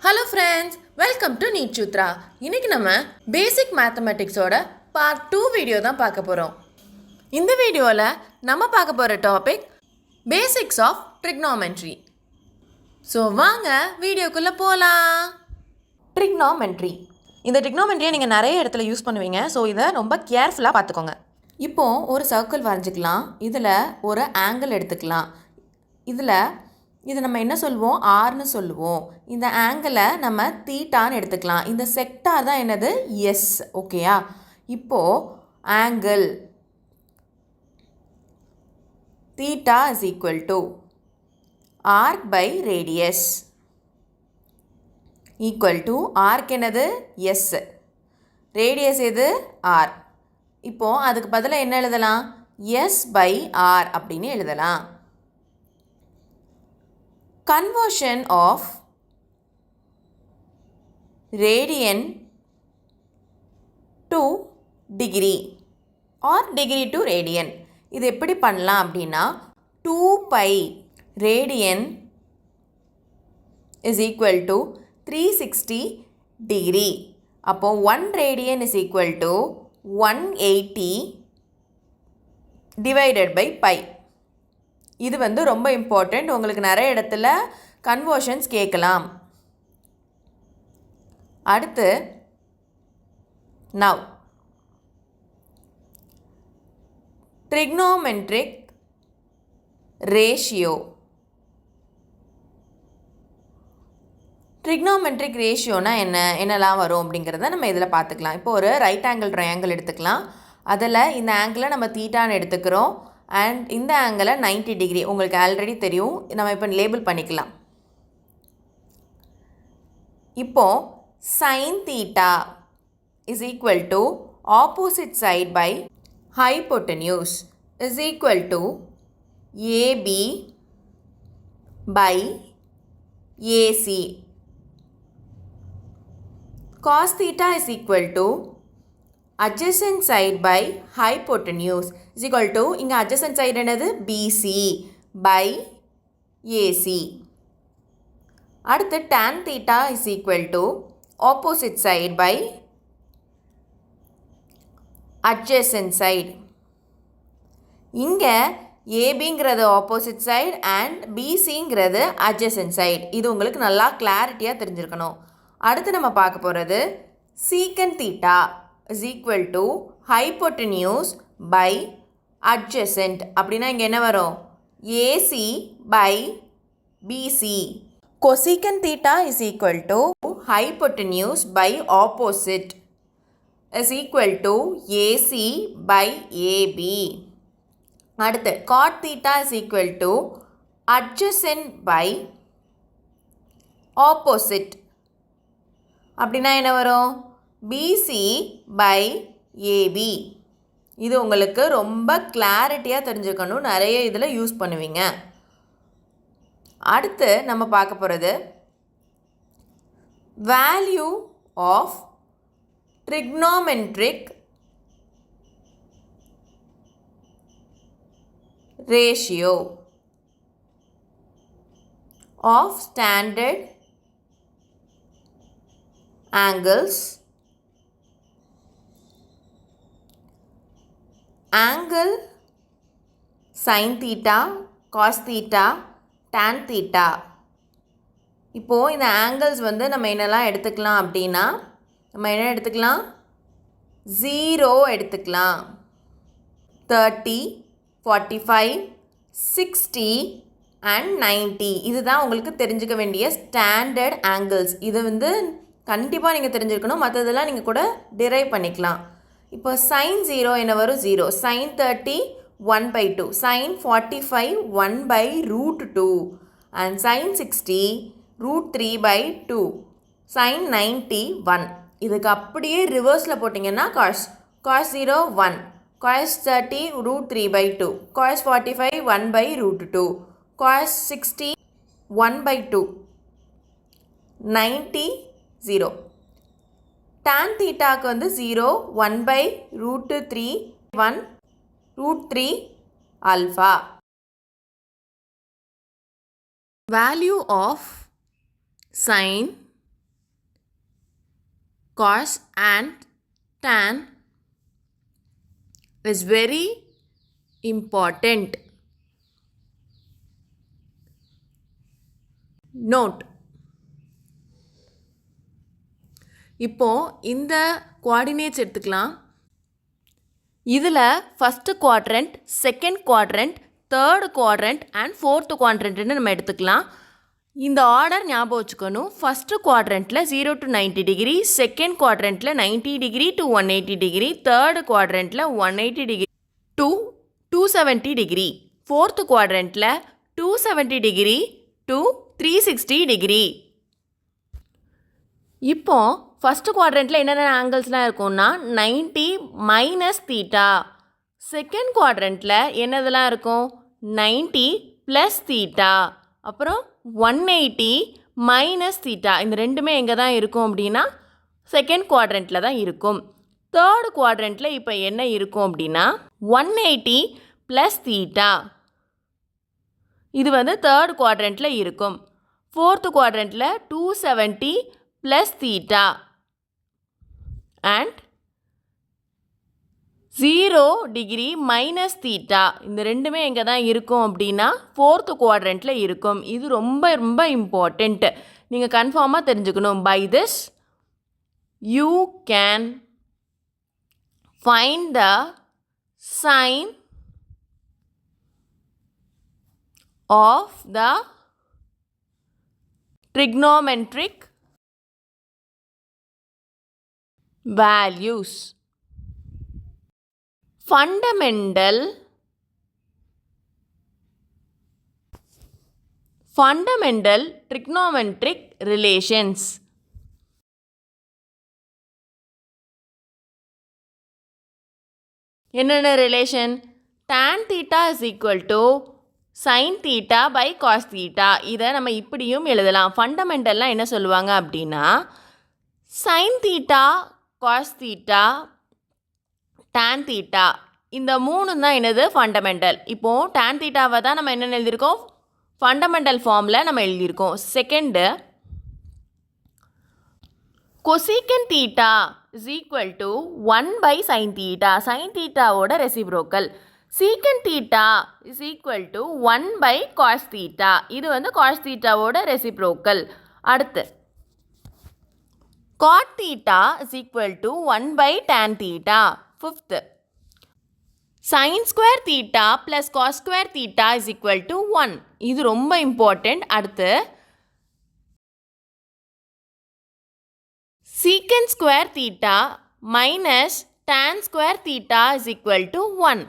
Hello friends, welcome to NEET Sutra. இன்றைக்கி நம்ம பேசிக் மேத்தமெட்டிக்ஸோட part 2 video தான் பார்க்க போகிறோம். இந்த வீடியோவில் நம்ம பார்க்க போகிற topic basics of trigonometry. So வாங்க வீடியோக்குள்ளே போகலாம். ட்ரிக்னாமெண்ட்ரி, இந்த ட்ரிக்னாமெண்ட்ரியை நீங்கள் நிறைய இடத்துல யூஸ் பண்ணுவீங்க. ஸோ இதை ரொம்ப கேர்ஃபுல்லாக பார்த்துக்கோங்க. இப்போது ஒரு சர்க்கிள் வரைஞ்சிக்கலாம். இதில் ஒரு ஆங்கிள் எடுத்துக்கலாம். இது நம்ம என்ன சொல்லுவோம், ஆர்னு சொல்லுவோம். இந்த ஆங்கிளை நம்ம தீட்டான்னு எடுத்துக்கலாம். இந்த செக்டார் தான் என்னது, எஸ். ஓகேயா? இப்போது angle theta is equal to arc by radius equal to arc என்னது, எஸ். ரேடியஸ் எது, ஆர். இப்போது அதுக்கு பதிலாக என்ன எழுதலாம், எஸ் பை ஆர் அப்படின்னு எழுதலாம். Conversion of radian to degree or degree to radian. இது எப்படி பண்ணலாம் அப்படின்னா 2 pi radian is equal to 360 degree. அப்போ 1 radian is equal to 180 divided by pi. இது வந்து ரொம்ப இம்பார்ட்டண்ட். உங்களுக்கு நிறைய இடத்துல கன்வர்ஷன்ஸ் கேட்கலாம். அடுத்து நவ் ட்ரிக்னோமெட்ரிக் ரேஷியோ. ட்ரிக்னோமெட்ரிக் ரேஷியோனா என்னெல்லாம் வரும் அப்படிங்கிறத நம்ம இதில் பார்த்துக்கலாம். இப்போ ஒரு ரைட் ஆங்கிள் ட்ரையாங்கிள் எடுத்துக்கலாம். அதில் இந்த ஆங்கிளை நம்ம தீட்டான்னு எடுத்துக்கிறோம். அண்ட் இந்த ஆங்கிளை 90 டிகிரி உங்களுக்கு ஆல்ரெடி தெரியும். நம்ம இப்போ லேபிள் பண்ணிக்கலாம். இப்போது sine theta is equal to opposite side by hypotenuse is equal to AB by AC. Cos theta is equal to adjacent side by hypotenuse is equal to இங்கே adjacent side என்னது, BC by AC. அடுத்து tan theta is equal to opposite side by adjacent side. இங்கே ABங்கிறது opposite side and BCங்கிறது adjacent side. இது உங்களுக்கு நல்லா கிளாரிட்டியாக தெரிஞ்சிருக்கணும். அடுத்து நம்ம பார்க்க போகிறது secant theta is equal to hypotenuse by adjacent. அப்படின்னா இங்கே என்ன வரும், AC by BC. cosecant theta is equal to hypotenuse by opposite is equal to AC by AB. அடுத்து cot theta is equal to adjacent by opposite. அப்படின்னா என்ன வரும், BC by AB. இது உங்களுக்கு ரொம்ப கிளாரிட்டியாக தெரிஞ்சுக்கணும். நிறைய இதில் யூஸ் பண்ணுவீங்க. அடுத்து நம்ம பார்க்க போகிறது value of trigonometric ratio of standard angles. Angle sine theta, cos theta, tan theta. இப்போது இந்த ஆங்கிள்ஸ் வந்து நம்ம என்னெல்லாம் எடுத்துக்கலாம் அப்படின்னா, நம்ம என்ன எடுத்துக்கலாம், 0 எடுத்துக்கலாம், 30, 45, 60 அண்ட் 90. இதுதான் உங்களுக்கு தெரிஞ்சுக்க வேண்டிய ஸ்டாண்டர்ட் ஆங்கிள்ஸ். இது வந்து கண்டிப்பாக நீங்கள் தெரிஞ்சுக்கணும். மற்றதெல்லாம் நீங்கள் கூட டிரைவ் பண்ணிக்கலாம். இப்போ சைன் 0 என்ன வரும், 0. Sine 30 1/2. Sine 45 1/√2. And sine 60 √3/2. Sine 90 1. இதுக்கு அப்படியே ரிவர்ஸில் போட்டிங்கன்னா cos 0 1, cos 30 √3/2, cos 45 1/√2, cos 60 1/2, 90 0. tan தீட்டாக்கு வந்து 0 1/√3 1 √3 alpha. Value of sine cos and tan is very important. Note. இப்போ இந்த கோஆர்டினேட்ஸ் எடுத்துக்கலாம். இதில் first quadrant, second quadrant, third quadrant and fourth குவாட்ரண்ட்னு நம்ம எடுத்துக்கலாம். இந்த ஆர்டர் ஞாபகம் வச்சுக்கணும். ஃபஸ்ட்டு குவாட்ரண்ட்டில் 0 to 90 டிகிரி, செகண்ட் குவாட்ரண்ட்டில் 90 டிகிரி to 180 டிகிரி, தேர்டு குவாட்ரண்ட்டில் 180 டிகிரி to 270 டிகிரி, ஃபோர்த்து குவாட்ரண்ட்டில் 270 டிகிரி to 360 டிகிரி. இப்போ ஃபஸ்ட்டு குவாட்ரண்ட்டில் என்னென்ன ஆங்கிள்ஸ்லாம் இருக்கும்னா 90 மைனஸ் தீட்டா. செகண்ட் குவாட்ரண்ட்டில் என்னதெல்லாம் இருக்கும் 90 ப்ளஸ் தீட்டா. அப்புறம் 180 மைனஸ் தீட்டா. இந்த ரெண்டுமே எங்கே தான் இருக்கும் அப்படின்னா செகண்ட் குவாட்ரண்ட்டில் தான் இருக்கும். தேர்டு குவாட்ரண்ட்டில் இப்போ என்ன இருக்கும் அப்படின்னா 180 ப்ளஸ் தீட்டா. இது தேர்டு குவாட்ரண்ட்டில் இருக்கும். ஃபோர்த்து குவாட்ரண்ட்டில் 270 plus theta and 0 degree minus theta. இந்த ரெண்டுமே எங்கே தான் இருக்கும் அப்படின்னா ஃபோர்த்து குவாட்ரண்ட்டில் இருக்கும். இது ரொம்ப ரொம்ப இம்பார்ட்டண்ட். நீங்கள் கன்ஃபார்மாக தெரிஞ்சுக்கணும். By this you can find the sine of the trigonometric values. Fundamental trigonometric relations. என்னென்ன relation? tan theta is equal to sin theta by cos theta. இதை நம்ம இப்படியும் எழுதலாம். ஃபண்டமெண்டல்லாம் என்ன சொல்லுவாங்க அப்படின்னா sin theta, cos theta, tan theta இந்த மூணு தான் என்னது ஃபண்டமெண்டல். இப்போது tan thetaவை தான் நம்ம என்னென்னு எழுதியிருக்கோம் ஃபண்டமெண்டல் ஃபார்மில் நம்ம எழுதியிருக்கோம். Second cosecant theta is equal to 1 by sin theta. sin thetaவோட reciprocal. secant theta is equal to 1 by cos theta. இது cos thetaவோட ரெசிப்ரோக்கல். அடுத்து cot theta is equal to 1 by tan theta. Fifth, sin square theta plus cos square theta is equal to 1. இது ரொம்ப important. அடுத்து secant square theta minus tan square theta is equal to 1.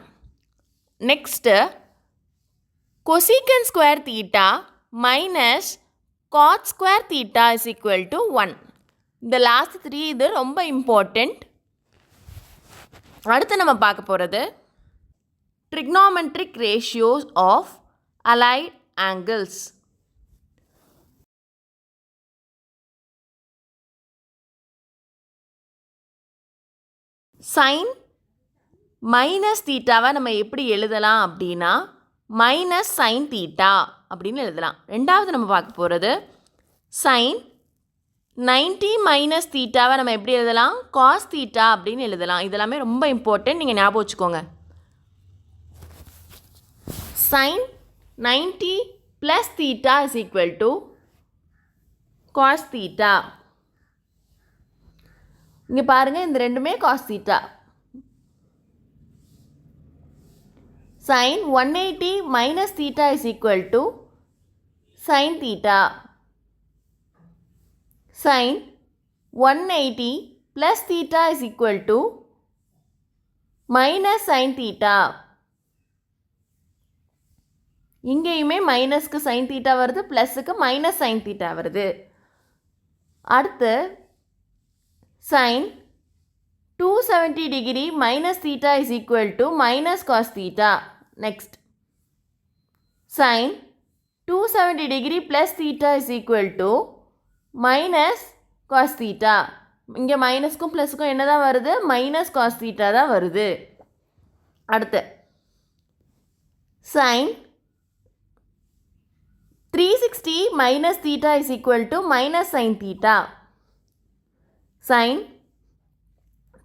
Next, cosecant square theta minus cot square theta is equal to 1. இந்த last 3 இது ரொம்ப important. அடுத்து நம்ம பார்க்க போகிறது trigonometric ratios of allied angles. Sine minus தீட்டாவை நம்ம எப்படி எழுதலாம் அப்படின்னா மைனஸ் சைன் தீட்டா அப்படின்னு எழுதலாம். ரெண்டாவது நம்ம பார்க்க போகிறது சைன் 90 மைனஸ் தீட்டாவை நம்ம எப்படி எழுதலாம் காஸ் தீட்டா அப்படின்னு எழுதலாம். இதெல்லாமே ரொம்ப இம்பார்ட்டன்ட், நீங்கள் ஞாபகம் வச்சுக்கோங்க. Sine 90 plus theta is equal to cos theta. இங்கே பாருங்கள், இந்த ரெண்டுமே cos theta. Sine 180 minus theta is equal to sine theta. sin 180 plus theta is equal to minus sin theta. இங்கேயுமே மைனஸ்க்கு sin theta வருது, ப்ளஸுக்கு மைனஸ் sin theta வருது. அடுத்து sin 270 degree minus theta is equal to minus cos theta. Next, sin 270 degree plus theta is equal to minus cos theta. இங்கே மைனஸ்க்கும் ப்ளஸுக்கும் என்ன தான் வருது minus cos theta தான் வருது. அடுத்து sign 360 minus theta is equal to minus sin theta. Sin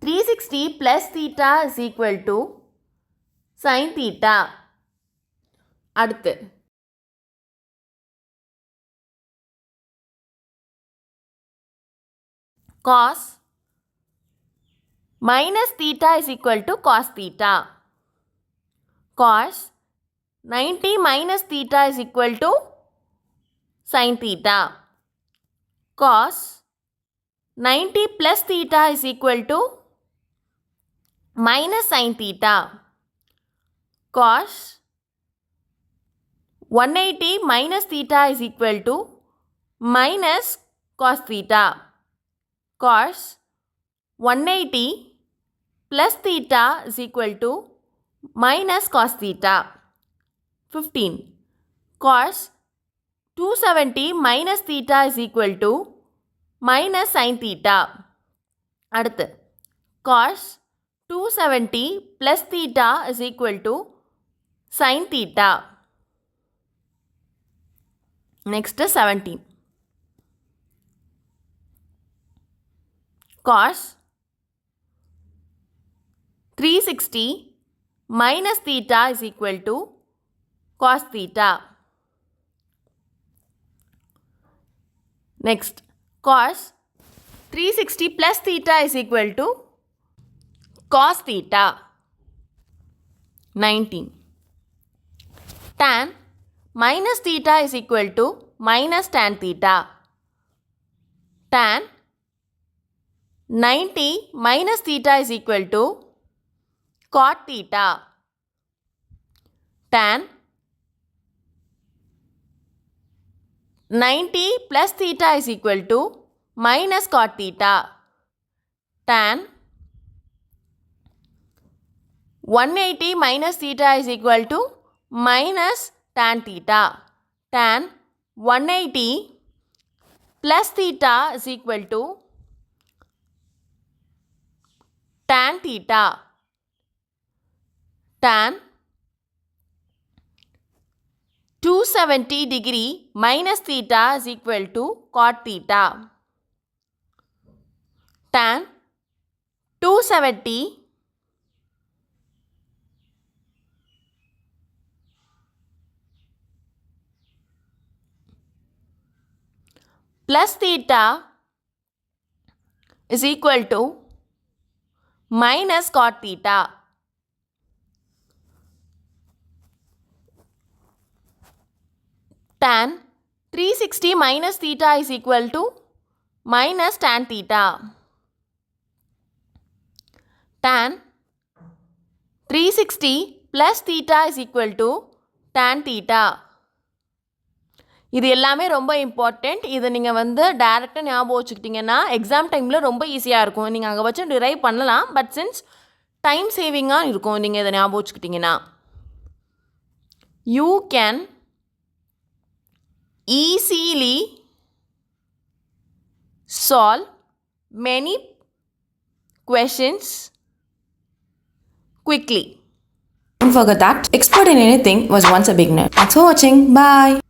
360 plus theta is equal to sin theta. அடுத்து cos minus theta is equal to cos theta. Cos 90 minus theta is equal to sin theta. Cos 90 plus theta is equal to minus sin theta. Cos 180 minus theta is equal to minus cos theta. Cos 180 plus theta is equal to minus cos theta. 15. Cos 270 minus theta is equal to minus sin theta. அடுத்து cos 270 plus theta is equal to sin theta. Next 17. Cos 360 minus theta is equal to cos theta. Next, cos 360 plus theta is equal to cos theta. 19. Tan minus theta is equal to minus tan theta. Tan 90 minus theta is equal to cot theta. Tan 90 plus theta is equal to minus cot theta. Tan 180 minus theta is equal to minus tan theta. Tan 180 plus theta is equal to tan theta. Tan 270 degree minus theta is equal to cot theta. Tan 270 plus theta is equal to minus cot theta. Tan 360 minus theta is equal to minus tan theta. Tan 360 plus theta is equal to tan theta. இது எல்லாமே ரொம்ப important. இதை நீங்கள் டேரெக்டாக ஞாபகம் வச்சுக்கிட்டிங்கன்னா exam டைமில் ரொம்ப ஈஸியாக இருக்கும். நீங்கள் அங்கே வச்சு டிரைவ் பண்ணலாம். பட் சின்ஸ் டைம் சேவிங்காக இருக்கும் நீங்கள் இதை ஞாபகம் வச்சுக்கிட்டிங்கன்னா. You can easily solve many questions quickly. Don't forget that expert in anything was once a beginner. Thanks for watching. Bye.